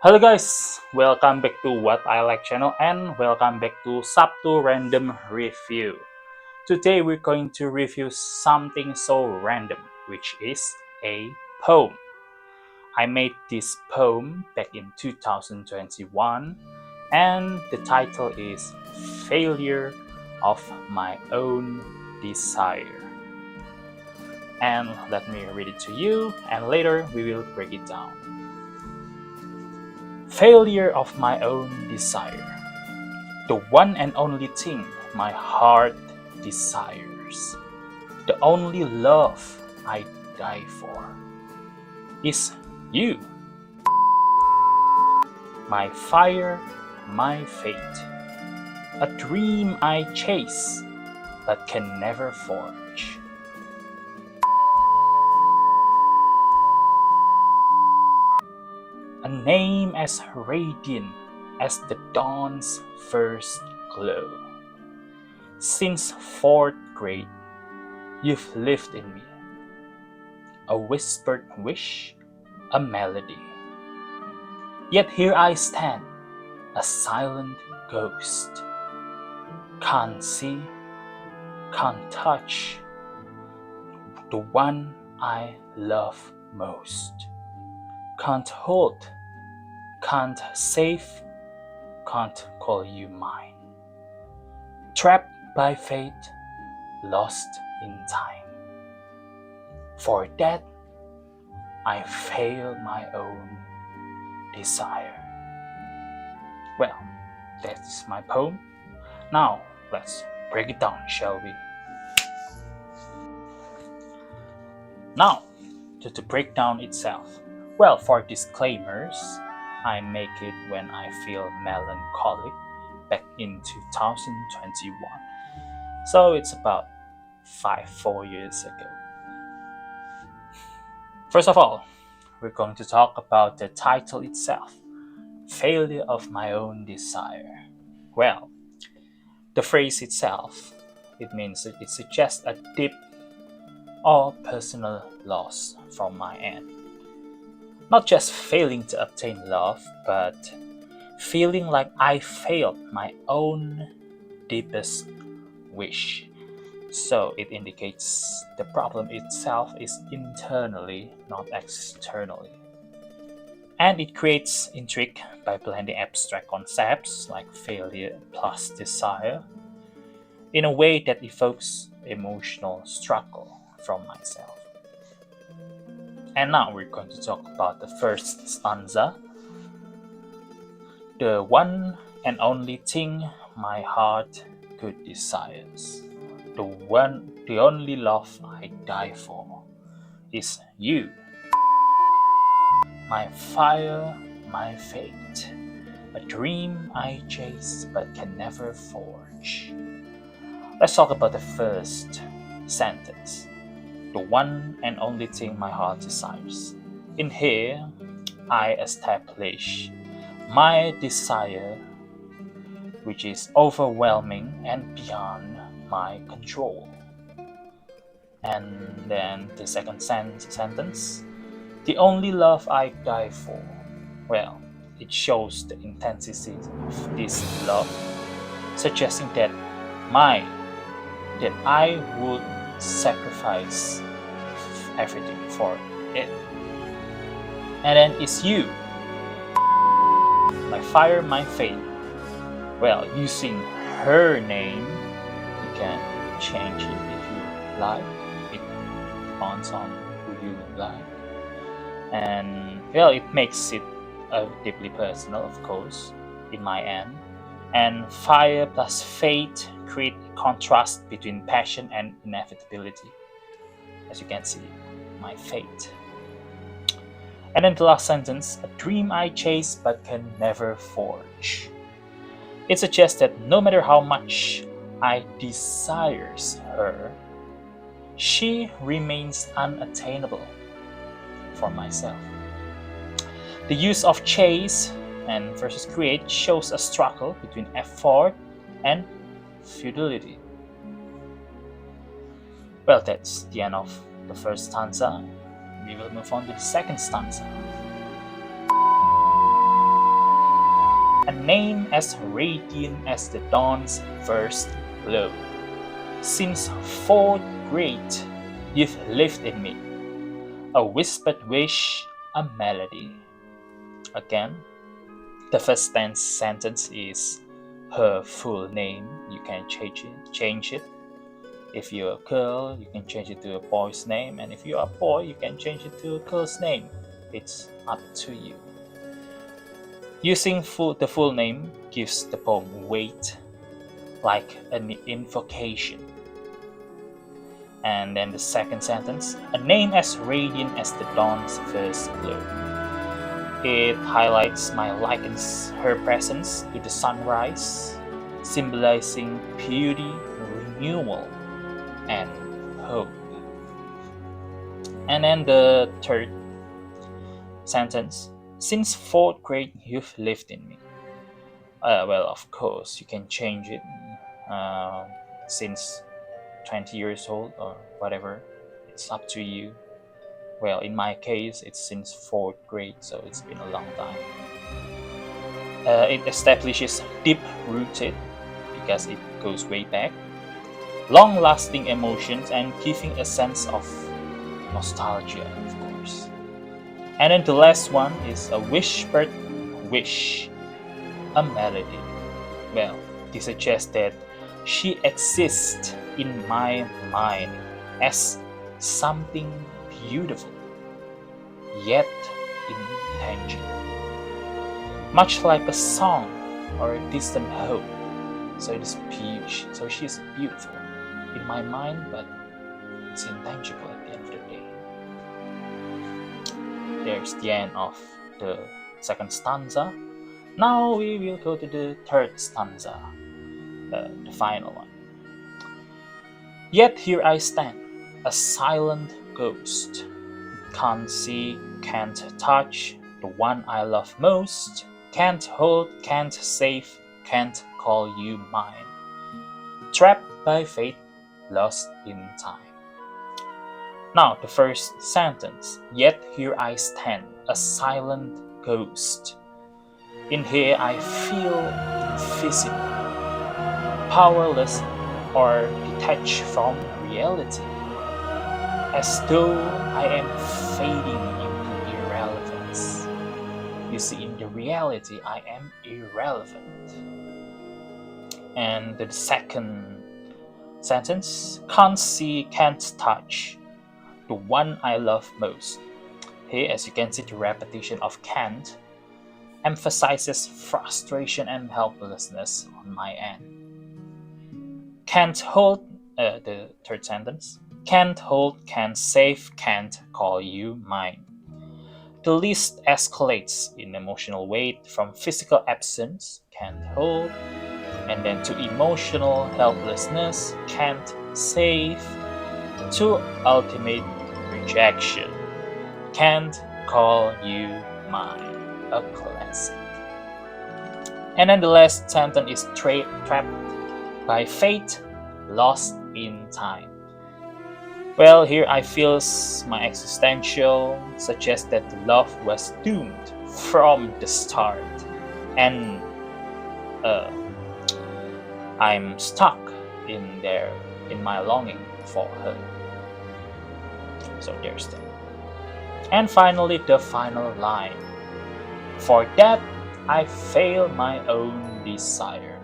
Hello guys, welcome back to What I Like channel and welcome back to SabtuRandom review. Today we're going to review something so random, which is a poem. I made this poem back in 2021 and the title is Failure of My Own Desire. And let me read it to you and later we will break it down. Failure of my own desire. The one and only thing my heart desires, the only love I die for, is you. My fire, my fate, a dream I chase but can never forge. A name as radiant as the dawn's first glow. Since fourth grade, you've lived in me. A whispered wish, a melody. Yet here I stand, a silent ghost. Can't see, can't touch the one I love most. Can't hold, can't save, can't call you mine. Trapped by fate, lost in time. For that, I fail my own desire. Well, that is my poem. Now, let's break it down, shall we? Now, to the breakdown itself. Well, for disclaimers, I make it when I feel melancholic back in 2021. So it's about 4 years ago. First of all, we're going to talk about the title itself, Failure of My Own Desire. Well, the phrase itself, it suggests a deep or personal loss from my end. Not just failing to obtain love, but feeling like I failed my own deepest wish. So it indicates the problem itself is internally, not externally. And it creates intrigue by blending abstract concepts like failure plus desire in a way that evokes emotional struggle from myself. And now we're going to talk about the first stanza. The one and only thing my heart could desires. The only love I die for is you. My fire, my fate. A dream I chase but can never forge. Let's talk about the first sentence. The one and only thing my heart desires. In here, I establish my desire, which is overwhelming and beyond my control. And then the second sentence, the only love I die for. Well, it shows the intensity of this love, suggesting that I would sacrifice everything for it. And then it's you, my fire, my fate. Well, using her name, you can change it if you like. It depends on who you like. And well, it makes it deeply personal, of course, in my end. And fire plus fate create a contrast between passion and inevitability. As you can see, my fate. And then the last sentence, a dream I chase but can never forge. It suggests that no matter how much I desires her, she remains unattainable for myself. The use of chase and versus create shows a struggle between effort and futility. Well, that's the end of the first stanza. We will move on to the second stanza. a name as radiant as the dawn's first glow. Since fourth grade, you've lived in me, a whispered wish, a melody. Again, the first sentence is her full name. You can change it. If you're a girl, you can change it to a boy's name, and if you're a boy, you can change it to a girl's name. It's up to you. Using the full name gives the poem weight, like an invocation. And then the second sentence, a name as radiant as the dawn's first glow. It highlights likens her presence to the sunrise, symbolizing beauty, renewal, and hope. And then the third sentence, since fourth grade you've lived in me. Well, of course, you can change it since 20 years old or whatever. It's up to you. Well, in my case, it's since fourth grade, so it's been a long time. It establishes deep-rooted, because it goes way back, long-lasting emotions and giving a sense of nostalgia, of course. And then the last one is a whispered wish, a melody. Well, this suggests that she exists in my mind as something beautiful, yet intangible. Much like a song or a distant hope. So it is beautiful. So she is beautiful in my mind, but it's intangible at the end of the day. There's the end of the second stanza. Now we will go to the third stanza, the final one. Yet here I stand, a silent ghost. Can't see, can't touch, the one I love most. Can't hold, can't save, can't call you mine. Trapped by fate, lost in time. Now, the first sentence. Yet here I stand, a silent ghost. In here I feel invisible, powerless or detached from reality, as though I am fading into irrelevance. You see, in the reality, I am irrelevant. And the second sentence, can't see, can't touch, the one I love most. Here, as you can see, the repetition of can't emphasizes frustration and helplessness on my end. Can't hold, the third sentence, can't hold, can't save, can't call you mine. The list escalates in emotional weight from physical absence, can't hold, and then to emotional helplessness, can't save, to ultimate rejection, can't call you mine. A classic. And then the last sentence is trapped by fate, lost in time. Well, here I feel my existential suggests that the love was doomed from the start, and I'm stuck in my longing for her. So there's that. And finally, the final line. For that, I fail my own desire.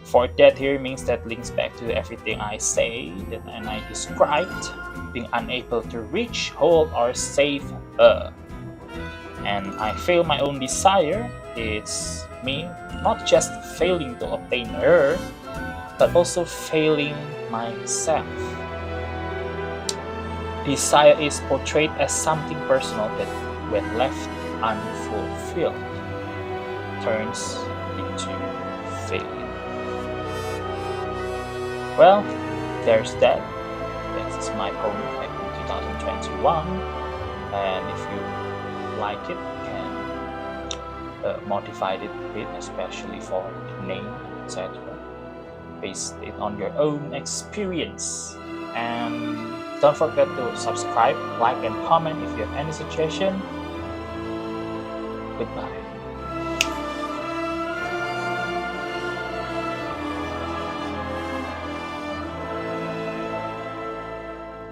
For that here means that links back to everything I say and I described, being unable to reach, hold, or save her. And I fail my own desire, it's me not just failing to obtain her, but also failing myself. Desire is portrayed as something personal that, when left unfulfilled, turns into failure. Well, there's that. This is my poem back in 2021, and if you like it, you can modify it a bit, especially for the name, etc. Base it on your own experience. And don't forget to subscribe, like, and comment if you have any suggestion. Goodbye.